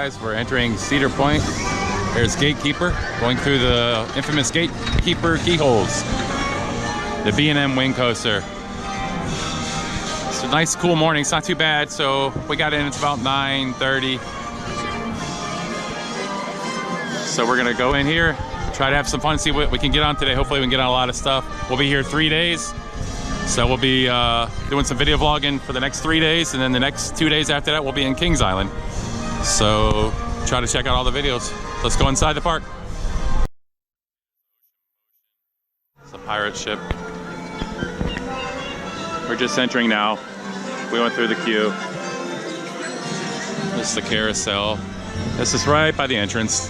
guys, we're entering Cedar Point. There's Gatekeeper, going through the infamous Gatekeeper keyholes. The B&M wing coaster. It's a nice cool morning, it's not too bad. So we got in, it's about 9:30. So we're gonna go in here, try to have some fun, see what we can get on today. Hopefully we can get on a lot of stuff. We'll be here 3 days. So we'll be doing some video vlogging for the next 3 days, and then the next 2 days after that we'll be in Kings Island. So try to check out all the videos. Let's go inside the park. It's a pirate ship. We're just entering now. We went through the queue. This is the Carousel. This is right by the entrance,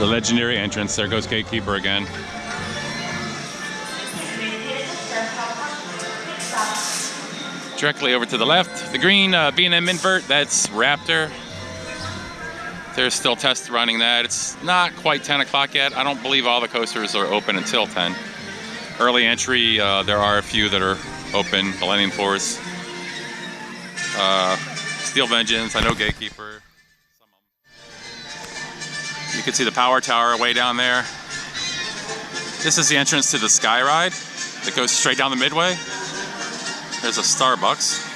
the legendary entrance. There goes Gatekeeper again. Directly over to the left, the green B&M invert, that's Raptor. They're still test running that. It's not quite 10 o'clock yet. I don't believe all the coasters are open until 10. Early entry, there are a few that are open. Millennium Force, Steel Vengeance, I know Gatekeeper. Some of them. You can see the power tower way down there. This is the entrance to the Sky Ride that goes straight down the Midway. There's a Starbucks.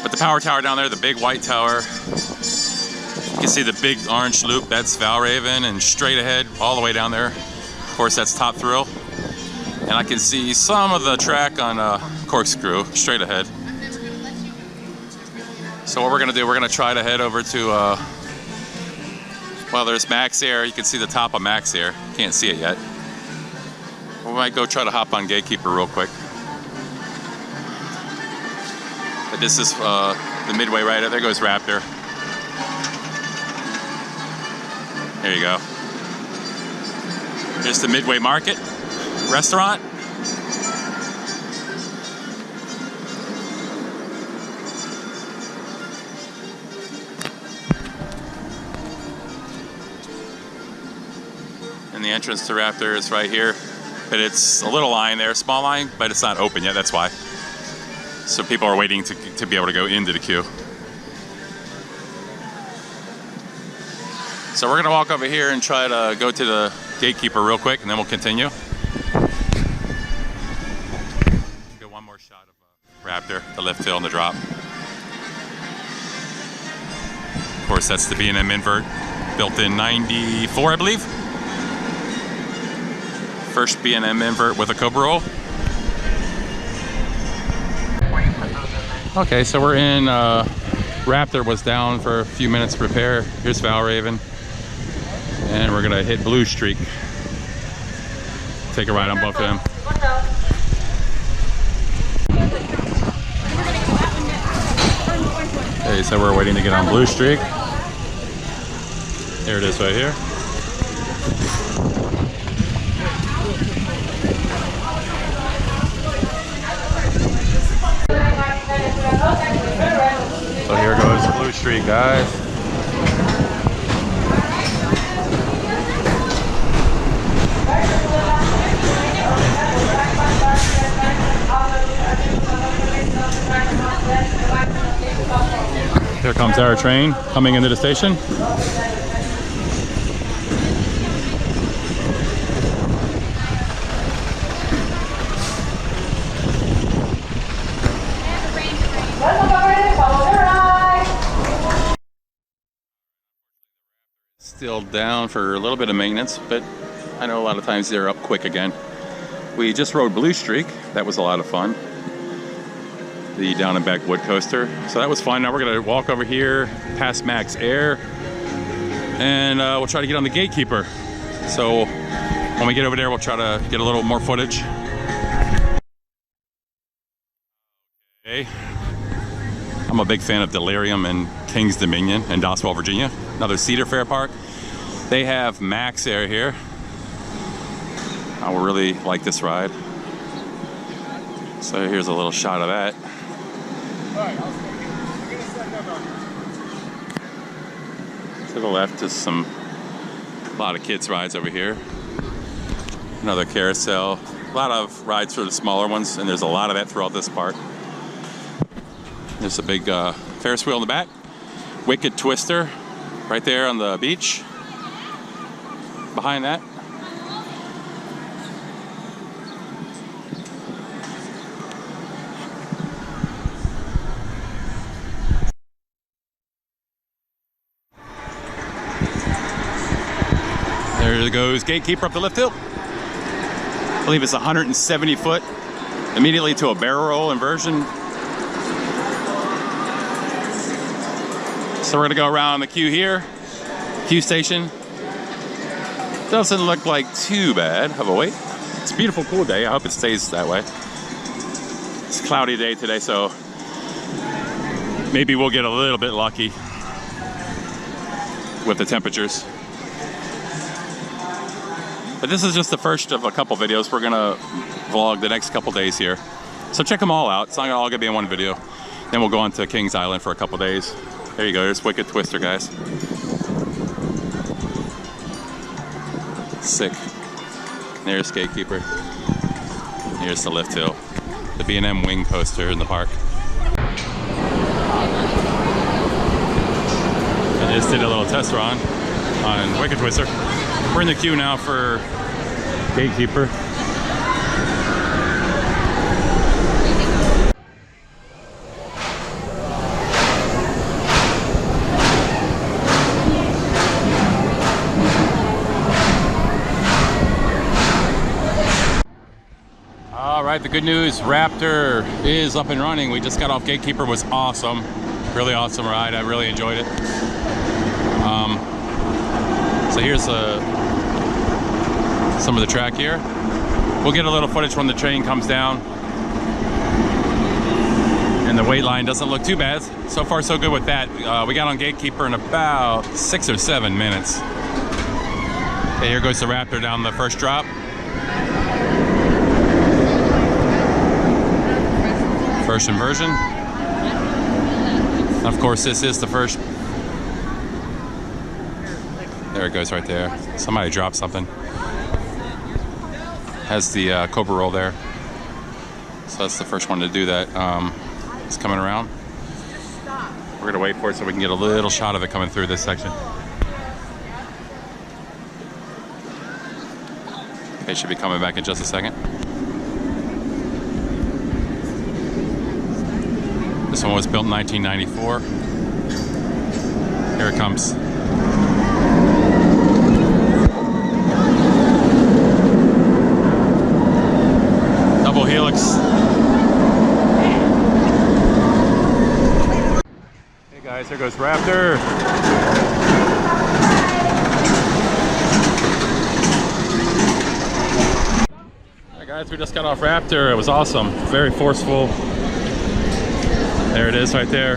But the power tower down there, the big white tower. You can see the big orange loop, that's Valraven, and straight ahead, all the way down there. Of course, that's Top Thrill. And I can see some of the track on Corkscrew, straight ahead. So what we're gonna do, we're gonna try to head over to, well, there's Max Air. You can see the top of Max Air. Can't see it yet. We might go try to hop on Gatekeeper real quick. But this is the Midway right there. There goes Raptor. There you go. Here's the Midway Market restaurant. And the entrance to Raptor is right here. But it's a little line there, small line, but it's not open yet, that's why. So people are waiting to be able to go into the queue. So we're gonna walk over here and try to go to the Gatekeeper real quick, and then we'll continue. Get one more shot of Raptor, the lift hill and the drop. Of course, that's the B&M invert, built in 94, I believe. First B&M invert with a Cobra roll. Okay, so we're in, Raptor was down for a few minutes to repair. Here's Valraven. And we're gonna hit Blue Streak. Take a ride on both of them. Okay, so we're waiting to get on Blue Streak. Here it is right here. So here goes Blue Streak, guys. Here comes our train coming into the station. Still down for a little bit of maintenance, but I know a lot of times they're up quick again. We just rode Blue Streak. That was a lot of fun. The down and back wood coaster. So that was fun. Now we're gonna walk over here past Max Air, and we'll try to get on the Gatekeeper. So when we get over there, we'll try to get a little more footage. Okay. I'm a big fan of Delirium and King's Dominion in Doswell, Virginia. Another Cedar Fair park. They have Max Air here. I will really like this ride. So here's a little shot of that. To the left is a lot of kids rides over here. Another Carousel. A lot of rides for the smaller ones, and there's a lot of that throughout this park. There's a big Ferris Wheel in the back. Wicked Twister right there on the beach. Behind that. There goes Gatekeeper up the lift hill. I believe it's 170 foot, immediately to a barrel roll inversion. So we're gonna go around the queue here, queue station. Doesn't look like too bad of a wait. It's a beautiful, cool day. I hope it stays that way. It's a cloudy day today, so maybe we'll get a little bit lucky with the temperatures. But this is just the first of a couple videos. We're gonna vlog the next couple days here. So check them all out. It's not all gonna be in one video. Then we'll go on to Kings Island for a couple days. There you go, there's Wicked Twister, guys. Sick. There's Gatekeeper. Here's the lift hill. The B&M wing coaster in the park. I just did a little test run on Wicked Twister. We're in the queue now for Gatekeeper. All right, the good news, Raptor is up and running. We just got off Gatekeeper, was awesome. Really awesome ride, I really enjoyed it. So here's some of the track here. We'll get a little footage when the train comes down. And the wait line doesn't look too bad. So far so good with that. We got on Gatekeeper in about 6 or 7 minutes. Okay, here goes the Raptor down the first drop. First inversion. Of course, this is the first. There it goes right there. Somebody dropped something. Has the Cobra roll there. So that's the first one to do that. It's coming around. We're gonna wait for it so we can get a little shot of it coming through this section. Okay, should be coming back in just a second. This one was built in 1994. Here it comes. Double helix. Hey guys, here goes Raptor. Hi guys, we just got off Raptor. It was awesome. Very forceful. There it is right there.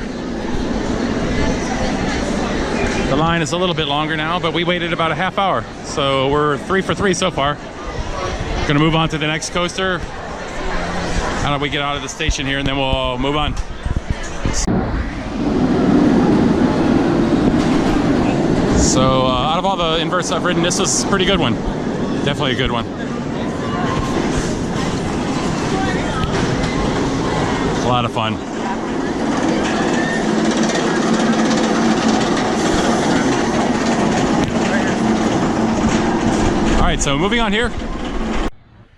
The line is a little bit longer now, but we waited about a half hour. So we're 3 for 3 so far. Gonna move on to the next coaster. How do we get out of the station here and then we'll move on. So out of all the inverts I've ridden, this was a pretty good one. Definitely a good one. A lot of fun. All right, so moving on here.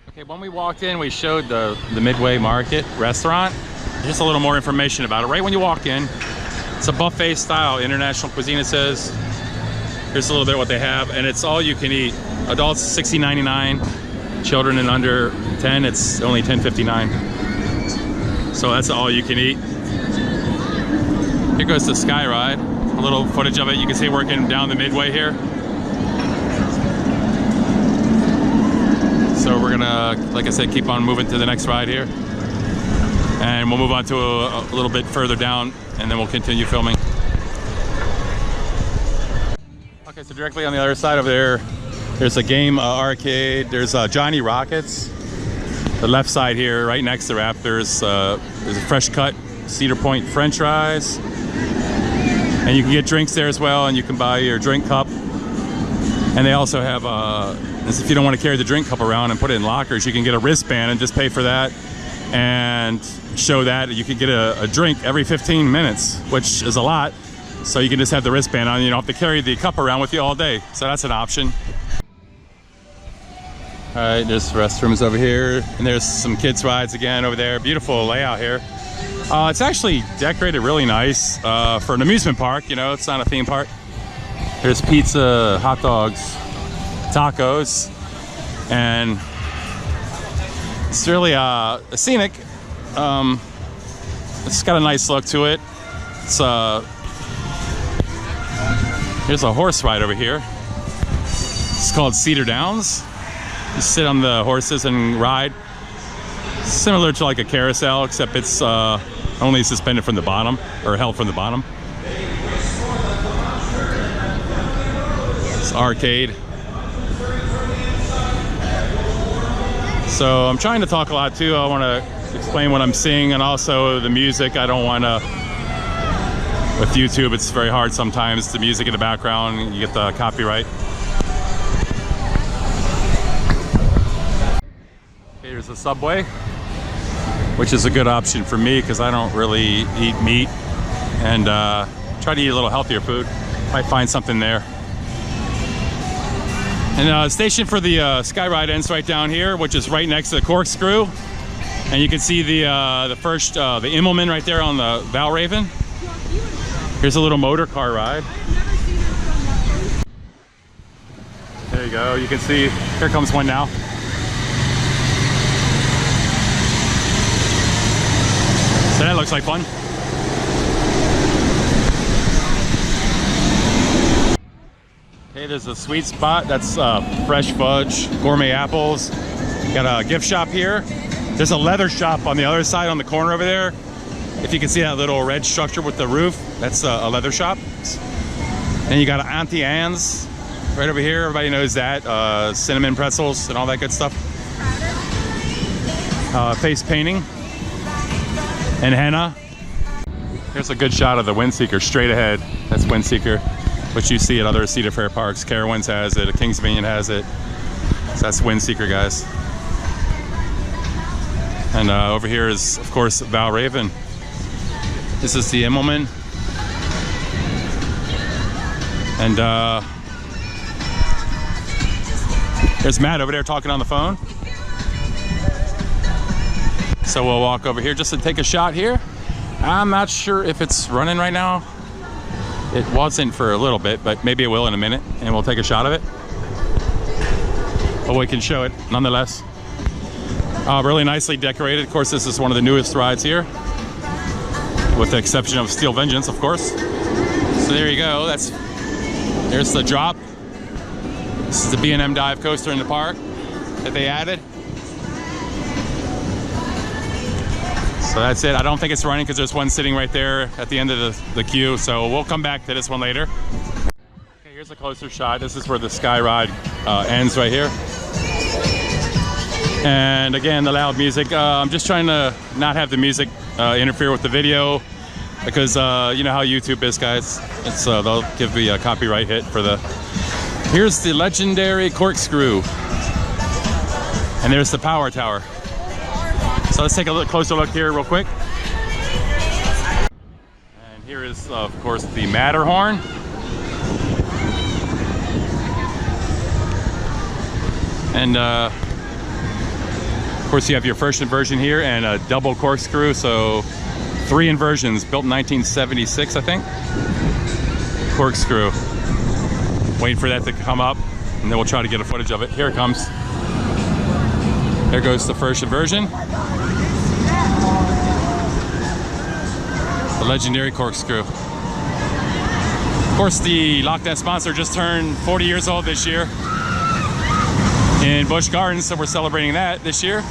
Okay, when we walked in, we showed the Midway Market restaurant. Just a little more information about it. Right when you walk in, it's a buffet style international cuisine, it says. Here's a little bit of what they have, and it's all you can eat. Adults $60.99, children and under 10, it's only $10.59. So that's all you can eat. Here goes the Sky Ride. A little footage of it. You can see working down the Midway here. So we're gonna, like I said, keep on moving to the next ride here. And we'll move on to a little bit further down and then we'll continue filming. Okay, so directly on the other side over there, there's a game arcade. There's Johnny Rockets. The left side here, right next to Raptors, there's a fresh cut Cedar Point French fries. And you can get drinks there as well, and you can buy your drink cup. And they also have, if you don't want to carry the drink cup around and put it in lockers, you can get a wristband and just pay for that and show that you can get a drink every 15 minutes, which is a lot. So you can just have the wristband on. You don't have to carry the cup around with you all day. So that's an option. All right, there's restrooms over here. And there's some kids' rides again over there. Beautiful layout here. It's actually decorated really nice for an amusement park. You know, it's not a theme park. There's pizza, hot dogs, tacos, and it's really scenic. It's got a nice look to it. It's here's a horse ride over here. It's called Cedar Downs. You sit on the horses and ride. Similar to like a carousel, except it's only suspended from the bottom, or held from the bottom. It's arcade. So I'm trying to talk a lot too. I want to explain what I'm seeing and also the music. I don't want to, with YouTube it's very hard sometimes, the music in the background, you get the copyright. Here's the Subway, which is a good option for me because I don't really eat meat, and try to eat a little healthier food. Might find something there. And the station for the Sky Ride ends right down here, which is right next to the Corkscrew. And you can see the Immelman right there on the Valraven. Here's a little motor car ride. There you go. You can see, here comes one now. So that looks like fun. Okay, there's a sweet spot. That's fresh fudge, gourmet apples. Got a gift shop here. There's a leather shop on the other side on the corner over there. If you can see that little red structure with the roof, that's a leather shop. And you got Auntie Anne's right over here. Everybody knows that. Cinnamon pretzels and all that good stuff. Face painting and henna. Here's a good shot of the Windseeker straight ahead. That's Windseeker, which you see at other Cedar Fair parks. Carowinds has it, Kings Dominion has it. So that's Windseeker, guys. And over here is, of course, Valraven. This is the Immelman. And there's Matt over there talking on the phone. So we'll walk over here just to take a shot here. I'm not sure if it's running right now. It wasn't for a little bit, but maybe it will in a minute, and we'll take a shot of it. But we can show it nonetheless. Really nicely decorated. Of course, this is one of the newest rides here, with the exception of Steel Vengeance, of course. So there you go. There's the drop. This is the B&M dive coaster in the park that they added. So that's it. I don't think it's running because there's one sitting right there at the end of the queue. So we'll come back to this one later. Okay, here's a closer shot. This is where the Sky Ride ends right here. And again, the loud music. I'm just trying to not have the music interfere with the video because you know how YouTube is, guys. It's they'll give me a copyright hit for the. Here's the legendary Corkscrew, and there's the Power Tower. So let's take a closer look here real quick. And here is, of course, the Matterhorn. And of course you have your first inversion here and a double corkscrew, so 3 inversions built in 1976, I think. Corkscrew. Waiting for that to come up, and then we'll try to get a footage of it. Here it comes. There goes the first inversion. The legendary Corkscrew. Of course, the Lockdown sponsor just turned 40 years old this year in Busch Gardens, so we're celebrating that this year.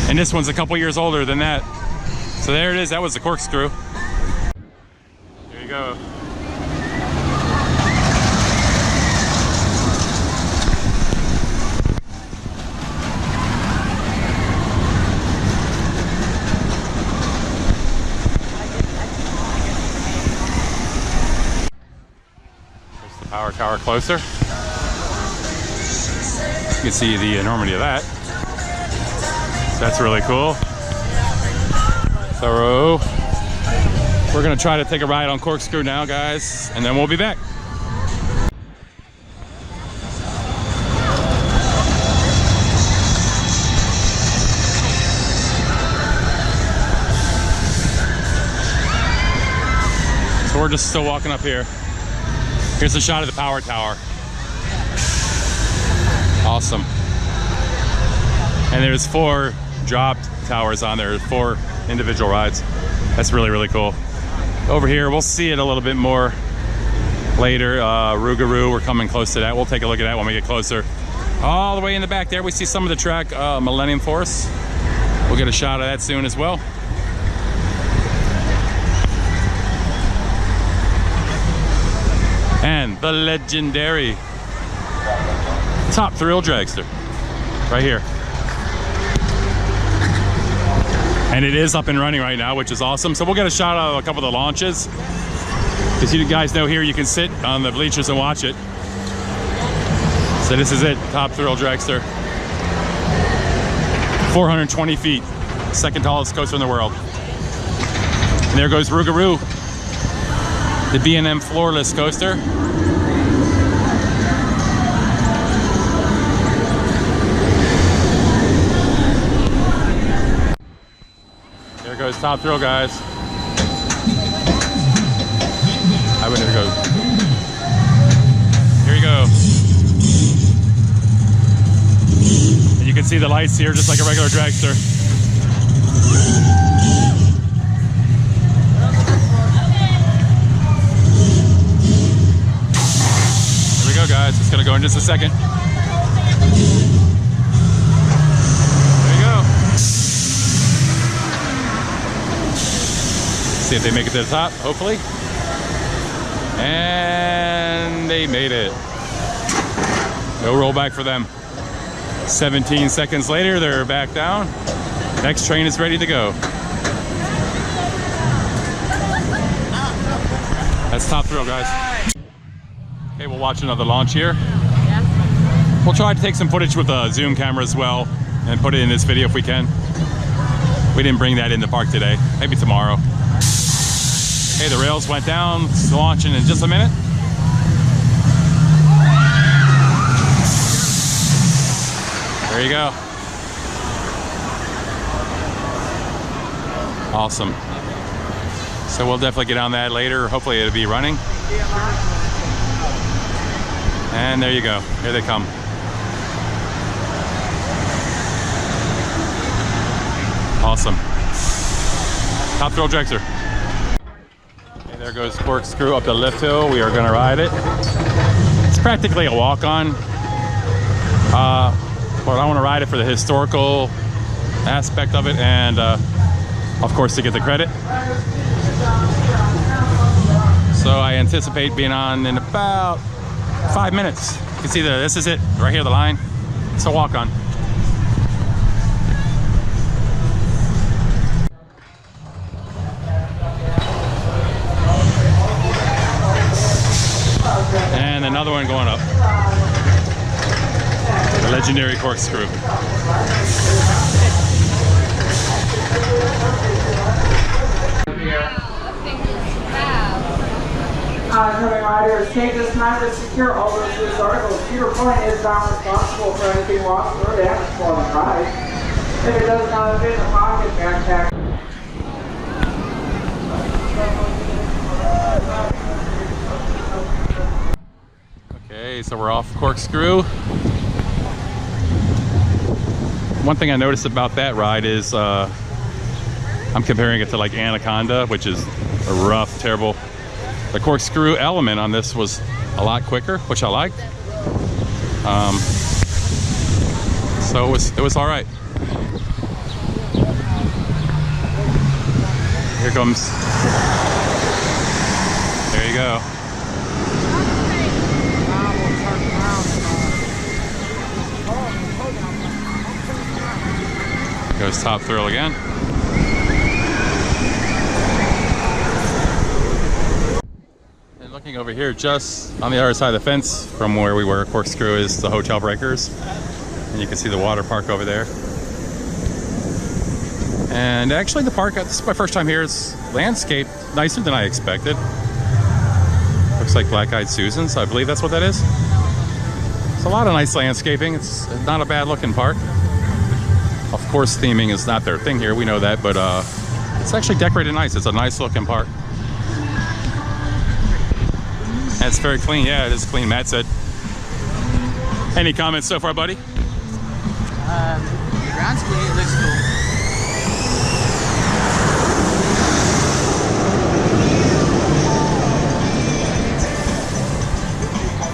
And this one's a couple years older than that. So there it is. That was the Corkscrew. There you go. Power Tower closer. You can see the enormity of that. That's really cool. So We're gonna try to take a ride on Corkscrew now, guys, and then we'll be back. So we're just still walking up here. Here's a shot of the power tower. Awesome. And there's 4 drop towers on there, 4 individual rides. That's really, really cool. Over here, we'll see it a little bit more later. Rougarou, we're coming close to that. We'll take a look at that when we get closer. All the way in the back there, we see some of the track, Millennium Force. We'll get a shot of that soon as well. And the legendary top Thrill Dragster, right here. And it is up and running right now, which is awesome. So we'll get a shot of a couple of the launches. As you guys know, here you can sit on the bleachers and watch it. So this is it, top Thrill Dragster. 420 feet, second tallest coaster in the world. And there goes Rougarou, the B&M floorless coaster. There goes top Thrill, guys. I would never go. Here you go. And you can see the lights here just like a regular dragster. Here we go, guys. It's gonna go in just a second. See if they make it to the top, hopefully. And they made it. No rollback for them. 17 seconds later, they're back down. Next train is ready to go. That's top Thrill, guys. Okay, we'll watch another launch here. We'll try to take some footage with a zoom camera as well and put it in this video if we can. We didn't bring that in the park today. Maybe tomorrow. Okay, the rails went down. It's launching in just a minute. There you go. Awesome. So we'll definitely get on that later. Hopefully it'll be running. And there you go. Here they come. Awesome. Top Thrill Dragster. Okay, there goes Corkscrew up the lift hill. We are going to ride it. It's practically a walk-on. But I want to ride it for the historical aspect of it and, of course, to get the credit. So I anticipate being on in about 5 minutes. You can see this is it, right here, the line. It's a walk-on. And another one going up. The legendary Corkscrew. Coming riders, take this time to secure all those loose articles. Cedar Point is not responsible for anything lost or damaged while on the ride. If it does not fit in the pocket, backpack. Okay, so we're off Corkscrew. One thing I noticed about that ride is I'm comparing it to like Anaconda, which is a rough, terrible. The Corkscrew element on this was a lot quicker, which I liked. So it was all right. Here comes. There you go. Goes top Thrill again. And looking over here, just on the other side of the fence from where we were, Corkscrew, is the Hotel Breakers. And you can see the water park over there. And actually the park, this is my first time here, it's landscaped nicer than I expected. Looks like Black-Eyed Susan's, I believe that's what that is. It's a lot of nice landscaping. It's not a bad looking park. Of course, theming is not their thing here, we know that, but it's actually decorated nice. It's a nice looking park. And it's very clean. Yeah, it is clean, Matt said. Any comments so far, buddy? The ground's clean, it looks cool.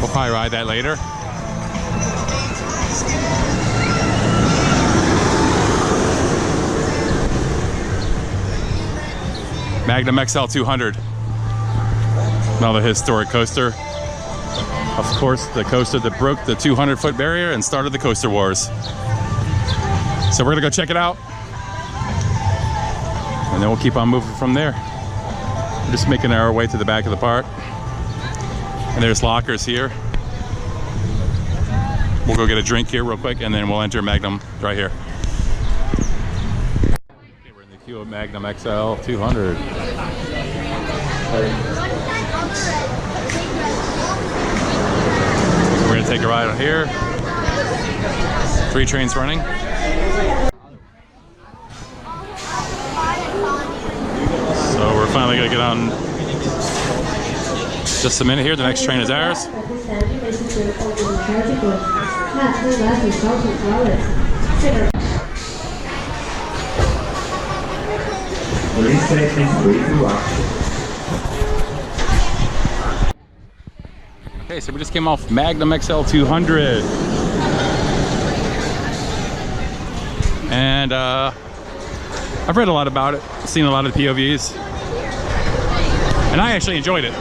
We'll probably ride that later. Magnum XL 200. Another historic coaster. Of course, the coaster that broke the 200-foot barrier and started the coaster wars. So we're gonna go check it out. And then we'll keep on moving from there. We're just making our way to the back of the park. And there's lockers here. We'll go get a drink here real quick and then we'll enter Magnum right here. Okay, we're in the queue of Magnum XL 200. We're gonna take a ride on here. 3 trains running. So we're finally gonna get on just a minute here. The next train is ours. Okay, so we just came off Magnum XL 200. And I've read a lot about it, seen a lot of the POVs, and I actually enjoyed it.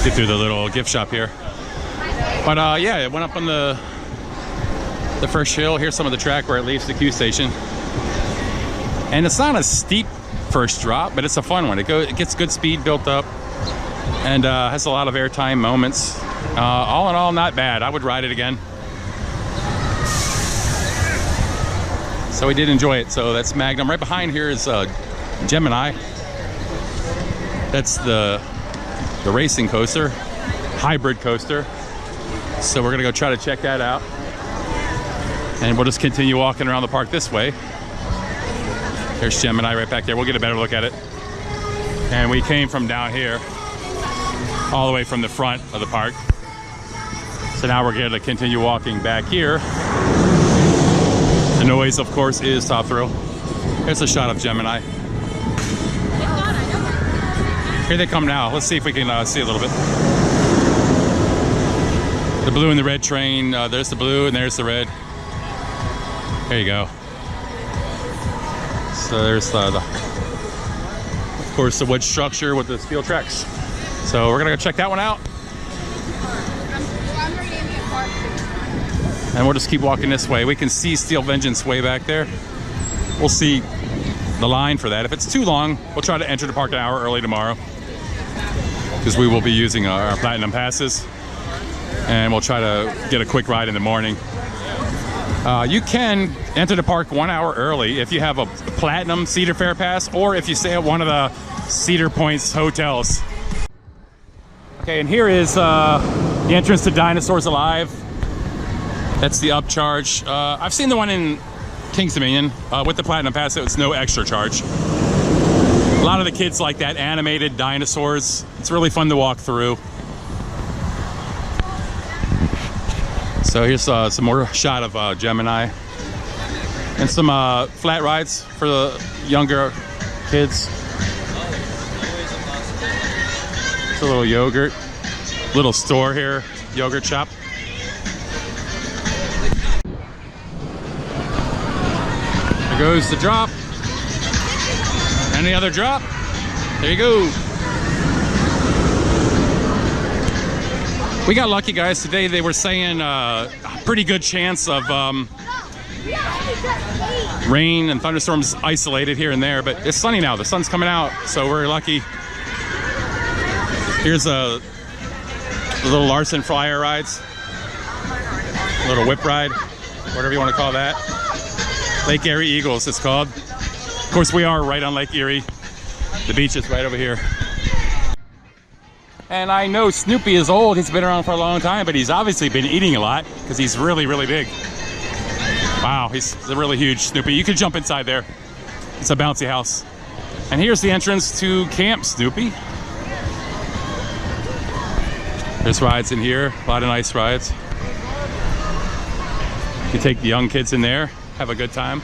Get through the little gift shop here. But yeah, it went up on the first hill. Here's some of the track where it leaves the Q station. And it's not a steep first drop, but it's a fun one. It gets good speed built up and has a lot of airtime moments. All in all, not bad. I would ride it again. So we did enjoy it. So that's Magnum. Right behind here is Gemini. That's the racing coaster, hybrid coaster. So we're gonna go try to check that out. And we'll just continue walking around the park this way. There's Gemini right back there. We'll get a better look at it. And we came from down here, all the way from the front of the park. So now we're gonna continue walking back here. The noise, of course, is Top Thrill. Here's a shot of Gemini. Here they come now. Let's see if we can see a little bit. The blue and the red train. There's the blue and there's the red. There you go. So there's of course, the wood structure with the steel tracks. So we're gonna go check that one out. And we'll just keep walking this way. We can see Steel Vengeance way back there. We'll see the line for that. If it's too long, we'll try to enter the park an hour early tomorrow, because we will be using our Platinum passes. And we'll try to get a quick ride in the morning. You can enter the park 1 hour early if you have a Platinum Cedar Fair pass, or if you stay at one of the Cedar Point's hotels. Okay, and here is the entrance to Dinosaurs Alive. That's the upcharge. I've seen the one in Kings Dominion with the Platinum pass. It was no extra charge. A lot of the kids like that animated dinosaurs. It's really fun to walk through. So here's some more shot of Gemini. And some flat rides for the younger kids. It's a little yogurt. Little store here, yogurt shop. There goes the drop. Any other drop? There you go. We got lucky, guys. Today they were saying a pretty good chance of rain and thunderstorms isolated here and there, but it's sunny now. The sun's coming out, so we're lucky. Here's the little Larson Flyer rides. A little whip ride. whatever you want to call that. Lake Erie Eagles, it's called. Of course, we are right on Lake Erie. The beach is right over here. And I know Snoopy is old. He's been around for a long time, but he's obviously been eating a lot because he's really, really big. Wow, he's a really huge Snoopy. You could jump inside there. It's a bouncy house. And here's the entrance to Camp Snoopy. There's rides in here, a lot of nice rides. You can take the young kids in there, have a good time.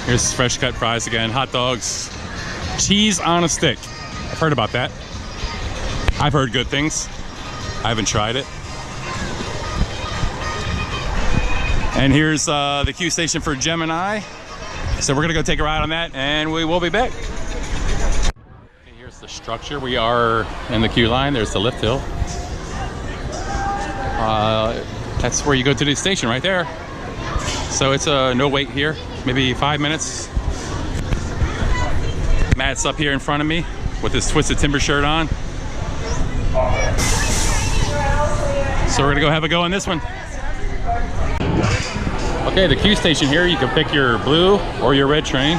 Here's fresh cut fries again, hot dogs, cheese on a stick. I've heard about that. I've heard good things. I haven't tried it. And here's the queue station for Gemini. So we're gonna go take a ride on that and we will be back. Okay, here's the structure. We are in the queue line. There's the lift hill. That's where you go to the station right there. So it's no wait here, maybe 5 minutes. Matt's up here in front of me with his Twisted Timber shirt on. So we're gonna go have a go on this one. Okay, the queue station here, you can pick your blue or your red train.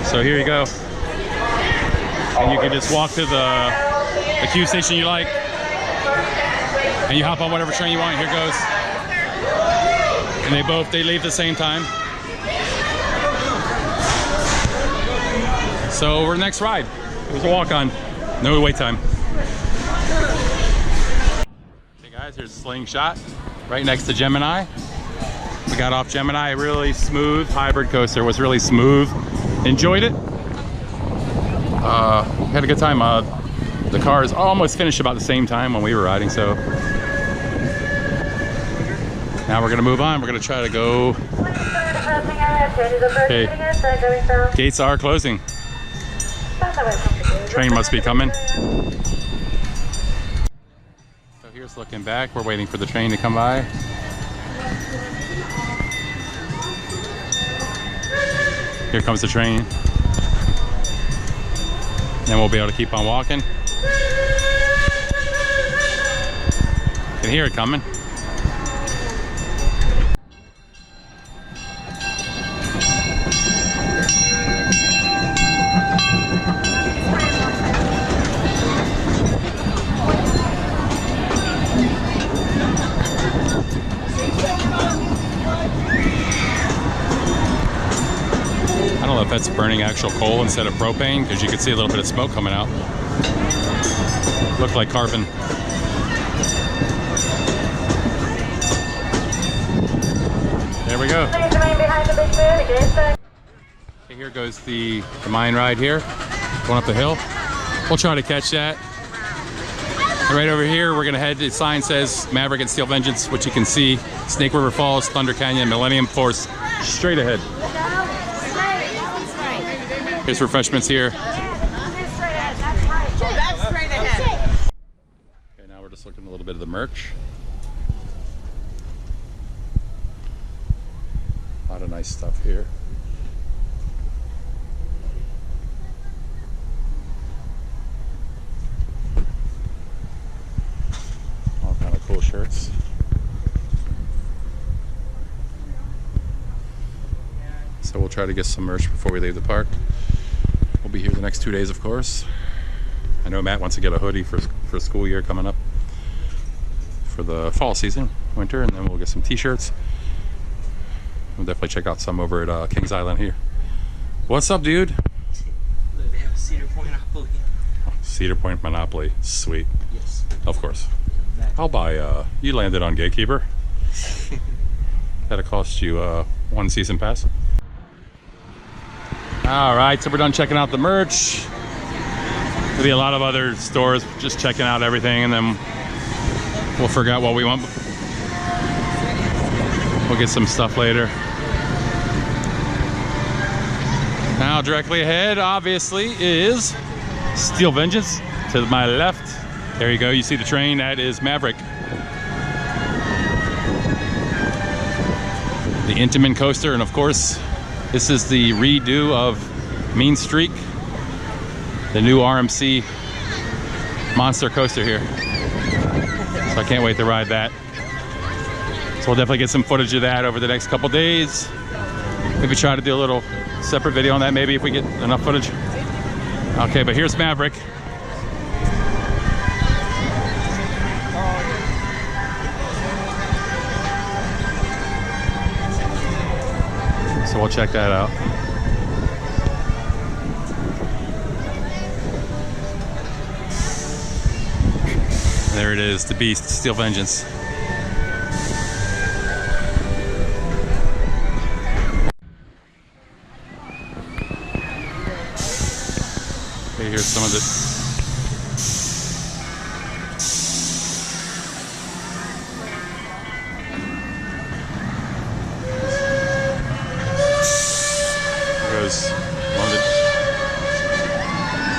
So here you go. And you can just walk to the queue station you like. And you hop on whatever train you want, here goes. And they leave the same time. So we're the next ride. It was a walk-on, no wait time. Hey guys, here's Slingshot, right next to Gemini. We got off Gemini, a really smooth hybrid coaster. It was really smooth. Enjoyed it. Had a good time. The cars almost finished about the same time when we were riding, so. Now we're gonna move on. We're gonna try to go. Okay, gates are closing. Train must be coming. So here's looking back. We're waiting for the train to come by. Here comes the train. Then we'll be able to keep on walking. Can hear it coming. That's burning actual coal instead of propane, because you could see a little bit of smoke coming out. Looked like carbon. There we go. Okay, here goes the mine ride here, going up the hill. We'll try to catch that. And right over here, we're gonna head, the sign says Maverick and Steel Vengeance, which you can see, Snake River Falls, Thunder Canyon, Millennium Force, straight ahead. Here's refreshments here. That's straight ahead. Okay, now we're just looking at a little bit of the merch. A lot of nice stuff here. All kind of cool shirts. So we'll try to get some merch before we leave the park. We'll be here the next 2 days, of course. I know Matt wants to get a hoodie for school year coming up for the fall season, winter, and then we'll get some t-shirts. We'll definitely check out some over at Kings Island here. What's up, dude? They have a Cedar Point Monopoly. Cedar Point Monopoly, sweet. Yes. Of course. I'll buy, you landed on Gatekeeper. That'll cost you one season pass. All right, so we're done checking out the merch. There'll be a lot of other stores just checking out everything, and then we'll figure out what we want. We'll get some stuff later. Now directly ahead, obviously, is Steel Vengeance to my left. There you go, you see the train, that is Maverick. The Intamin coaster, and of course, this is the redo of Mean Streak, the new RMC monster coaster here. So I can't wait to ride that. So we'll definitely get some footage of that over the next couple days. Maybe try to do a little separate video on that, maybe if we get enough footage. Okay, but here's Maverick. So we'll check that out. There it is, the beast, Steel Vengeance. Okay, here's some of it.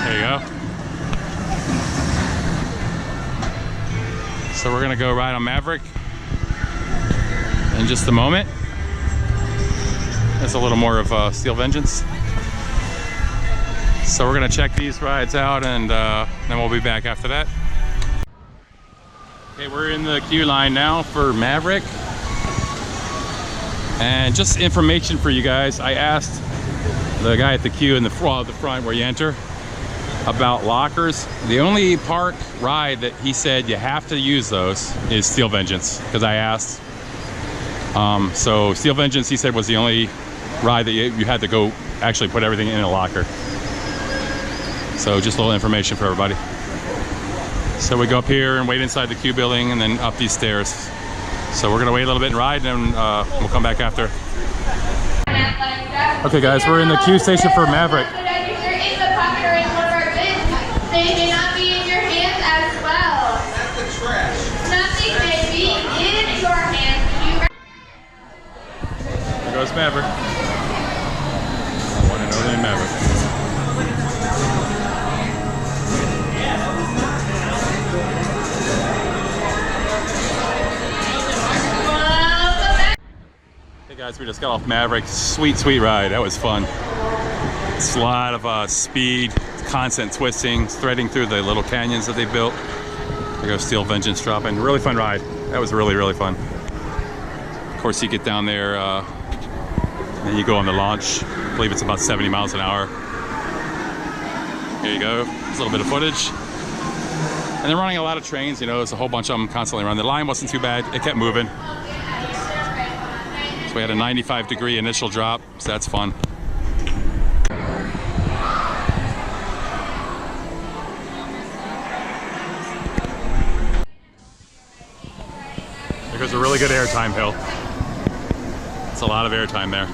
There you go. So we're gonna go ride on Maverick in just a moment. There's a little more of Steel Vengeance. So we're gonna check these rides out, and then we'll be back after that. Okay, we're in the queue line now for Maverick. And just information for you guys, I asked the guy at the queue in the front where you enter about lockers. The only park ride that he said you have to use those is Steel Vengeance, because I asked. So Steel Vengeance, he said, was the only ride that you had to go actually put everything in a locker. So just a little information for everybody. So we go up here and wait inside the queue building, and then up these stairs. So we're gonna wait a little bit and ride, and then we'll come back after. Okay guys, we're in the queue station for Maverick. They may not be in your hands as well. That's the trash. Nothing may be in your hands. There goes Maverick. One and only Maverick. Hey guys, we just got off Maverick. Sweet, sweet ride. That was fun. It's a lot of speed, constant twisting, threading through the little canyons that they built. There goes Steel Vengeance dropping. Really fun ride. That was really, really fun. Of course, you get down there and you go on the launch. I believe it's about 70 miles an hour. Here you go. There's a little bit of footage. And they're running a lot of trains. You know, there's a whole bunch of them constantly running. The line wasn't too bad. It kept moving. So we had a 95-degree initial drop, so that's fun. There's a really good airtime hill. It's a lot of airtime there.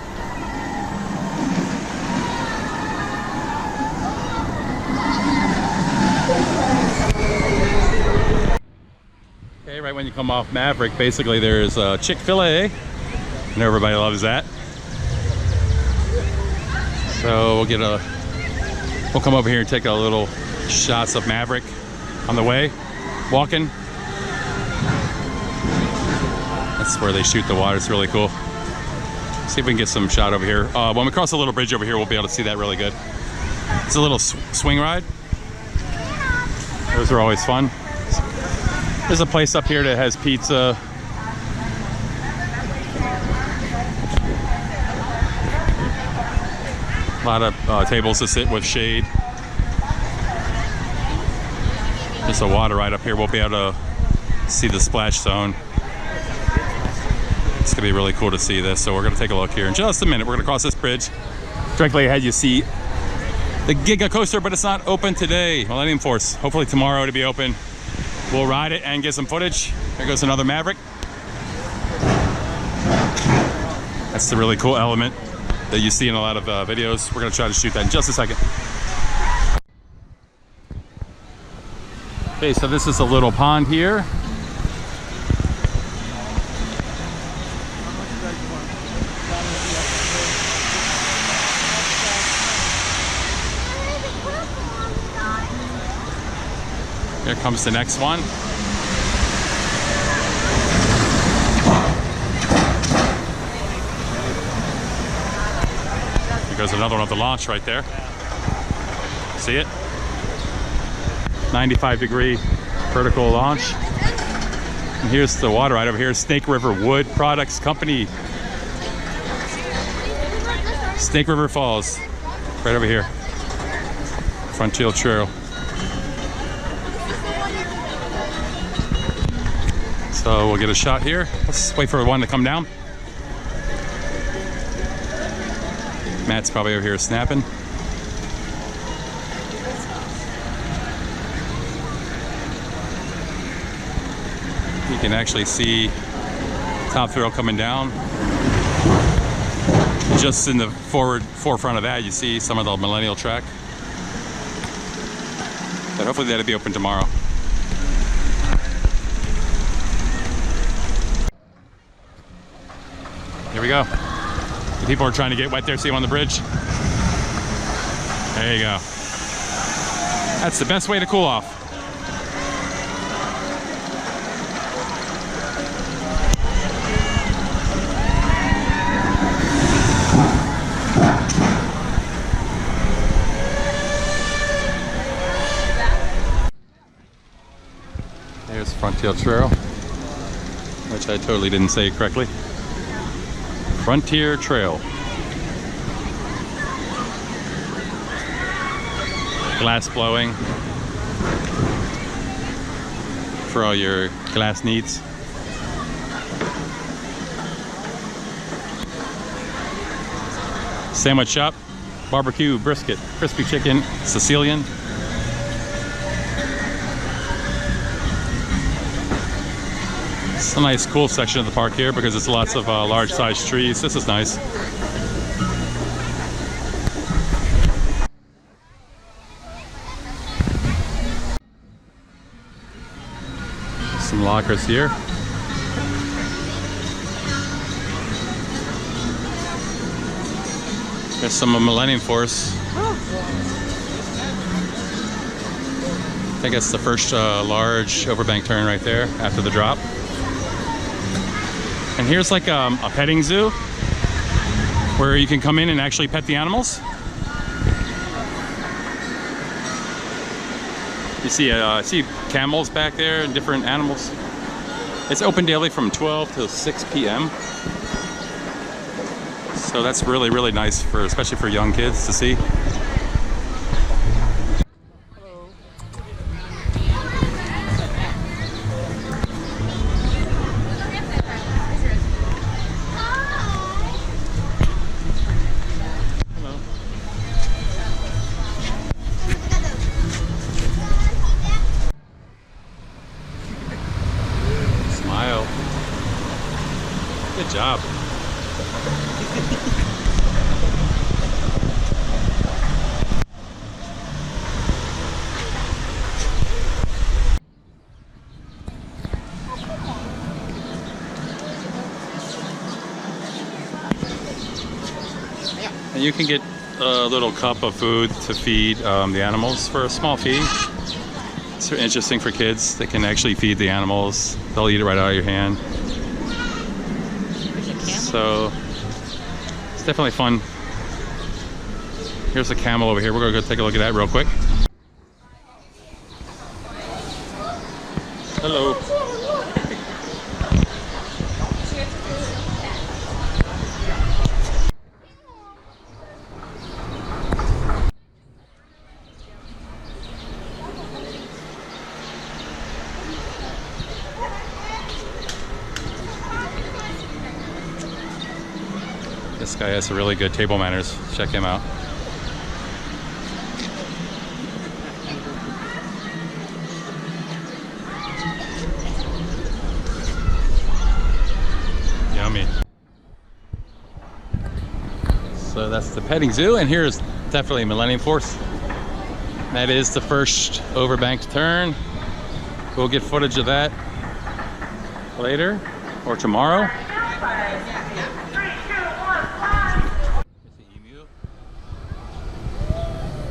Okay, right when you come off Maverick, basically there's Chick-fil-A. And everybody loves that. So we'll come over here and take a little shots of Maverick on the way, walking. That's where they shoot the water. It's really cool. See if we can get some shot over here. When we cross a little bridge over here, we'll be able to see that really good. It's a little swing ride. Those are always fun. There's a place up here that has pizza. A lot of tables to sit with shade. Just a water ride up here. We'll be able to see the splash zone. It's gonna be really cool to see this. So we're gonna take a look here in just a minute. We're gonna cross this bridge. Directly ahead you see the Giga Coaster, but it's not open today. Millennium Force. Hopefully tomorrow it'll be open. We'll ride it and get some footage. There goes another Maverick. That's the really cool element that you see in a lot of videos. We're gonna try to shoot that in just a second. Okay, so this is a little pond here. Here comes the next one. Here goes another one at the launch right there. See it? 95-degree vertical launch. And here's the water right over here. Snake River Wood Products Company. Snake River Falls. Right over here. Frontier Trail. So we'll get a shot here. Let's wait for one to come down. Matt's probably over here snapping. You can actually see Top Thrill coming down. Just in the forefront of that, you see some of the Millennial track. But hopefully that'll be open tomorrow. Here we go. The people are trying to get wet there. See them on the bridge? There you go. That's the best way to cool off. There's Frontier Trail, which I totally didn't say correctly. Frontier Trail. Glass blowing for all your glass needs. Sandwich shop, barbecue, brisket, crispy chicken, Sicilian. It's a nice cool section of the park here because it's lots of large sized trees. This is nice. Some lockers here. There's some Millennium Force. I think it's the first large overbank turn right there after the drop. And here's like a petting zoo where you can come in and actually pet the animals. You see camels back there and different animals. It's open daily from 12 to 6 p.m. So that's really, really nice for, especially for young kids to see. Good job. And you can get a little cup of food to feed the animals for a small fee. It's interesting for kids. They can actually feed the animals. They'll eat it right out of your hand. So it's definitely fun. Here's a camel over here. We're gonna go take a look at that real quick. Hello. This guy has really good table manners. Check him out. Yummy. So that's the petting zoo, and here's definitely Millennium Force. That is the first overbanked turn. We'll get footage of that later or tomorrow.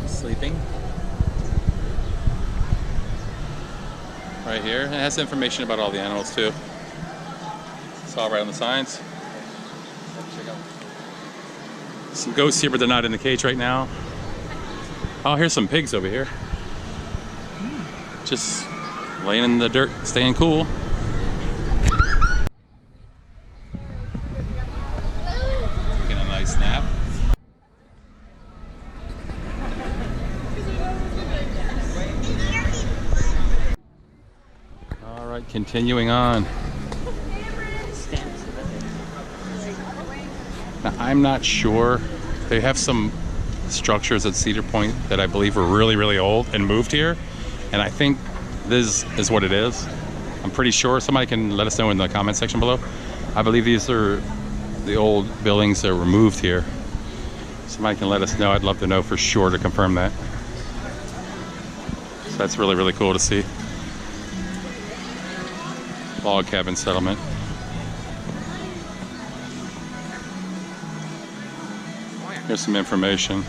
Sleeping. right here. And it has information about all the animals too. It's all right on the signs. Some ghosts here, but they're not in the cage right now. Oh, here's some pigs over here. Just laying in the dirt, staying cool. Taking a nice nap. All right, continuing on. Now, I'm not sure. They have some structures at Cedar Point that I believe were really, really old and moved here. And I think this is what it is. I'm pretty sure. Somebody can let us know in the comment section below. I believe these are the old buildings that were moved here. Somebody can let us know. I'd love to know for sure to confirm that. So that's really, really cool to see. Log cabin settlement. Here's some information.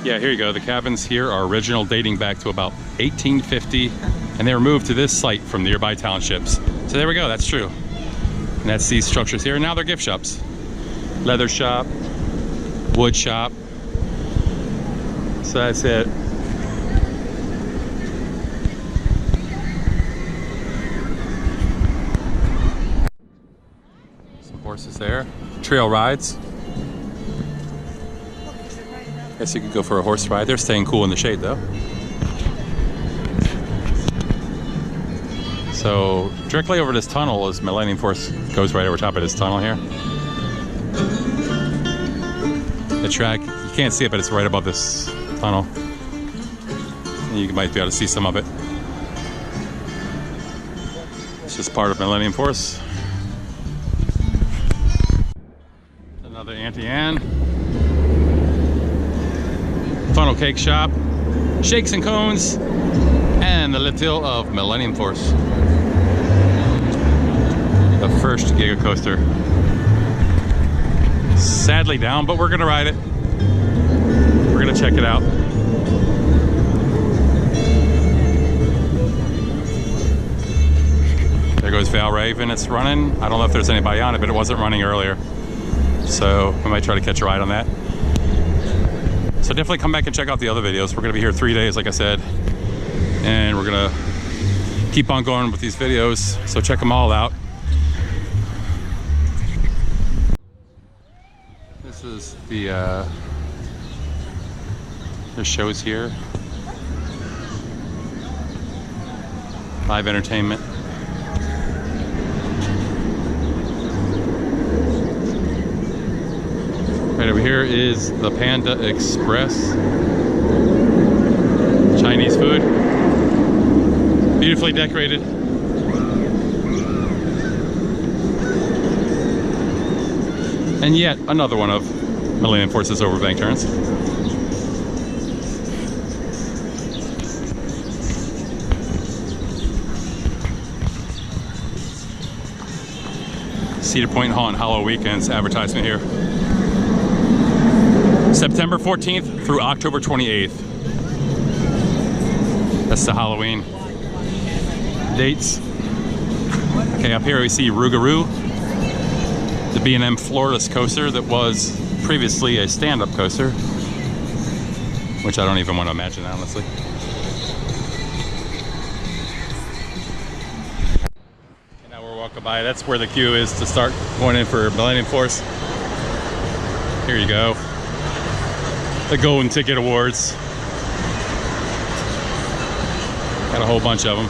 Yeah, here you go. The cabins here are original, dating back to about 1850, and they were moved to this site from nearby townships. So there we go, that's true. And that's these structures here. Now they're gift shops. Leather shop, wood shop. So that's it. Some horses there. Trail rides. Guess you could go for a horse ride. They're staying cool in the shade though. So directly over this tunnel is Millennium Force, goes right over top of this tunnel here. The track, you can't see it, but it's right above this tunnel. And you might be able to see some of it. It's just part of Millennium Force. Another Auntie Anne. Funnel cake shop, shakes and cones, and the Little of Millennium Force. The first Giga Coaster. Sadly down, but we're gonna ride it. We're gonna check it out. There goes Valraven, it's running. I don't know if there's anybody on it, but it wasn't running earlier. So we might try to catch a ride on that. So definitely come back and check out the other videos. We're gonna be here 3 days, like I said. And we're gonna keep on going with these videos. So check them all out. This is the shows here. Live entertainment. Right over here is the Panda Express. Chinese food. Beautifully decorated. And yet another one of Millennium Force's overbank turns. Cedar Point Haunt Hollow Weekends advertisement here. September 14th through October 28th. That's the Halloween dates. Okay, up here we see Rougarou, the B&M Floorless coaster that was previously a stand-up coaster, which I don't even want to imagine, honestly. And now we're walking by. That's where the queue is to start going in for Millennium Force. Here you go. The Golden Ticket Awards. Got a whole bunch of them.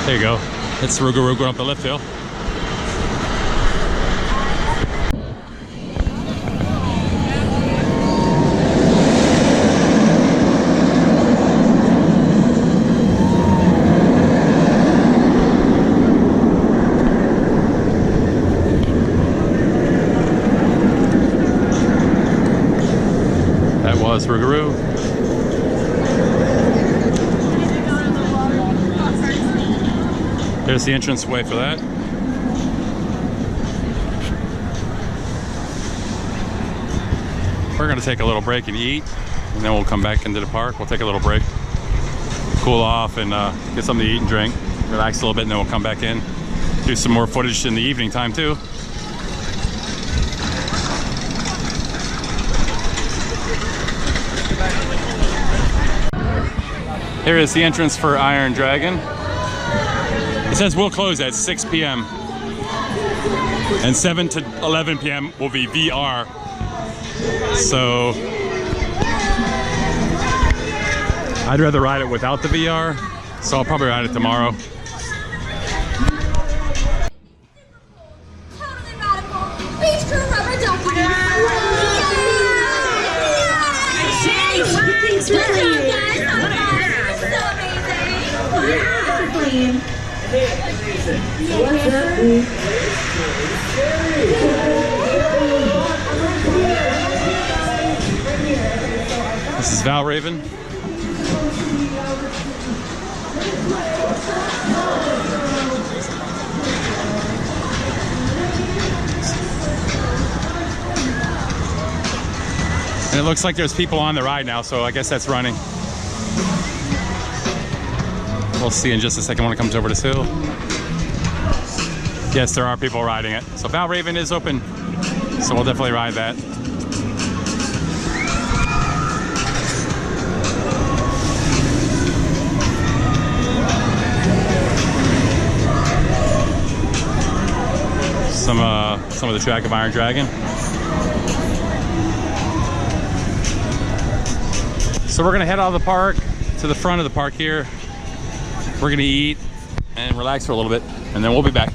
There you go. It's Rougarou going up the lift hill. Rougarou. There's the entrance way for that. We're gonna take a little break and eat, and then we'll come back into the park. We'll take a little break, cool off, and get something to eat and drink, relax a little bit, and then we'll come back in, do some more footage in the evening time too. Here is the entrance for Iron Dragon. It says we'll close at 6 p.m. and 7 to 11 p.m. will be VR. So I'd rather ride it without the VR, so I'll probably ride it tomorrow. Totally radical. Beach crew rubber ducky. Yeah! Good job, guys. So amazing. What's up? This is Val Raven. And it looks like there's people on the ride now, so I guess that's running. We'll see in just a second when it comes over this hill. Yes, there are people riding it. So Val Raven is open, so we'll definitely ride that. Some of the track of Iron Dragon. So we're gonna head out of the park to the front of the park here. We're gonna eat and relax for a little bit, and then we'll be back.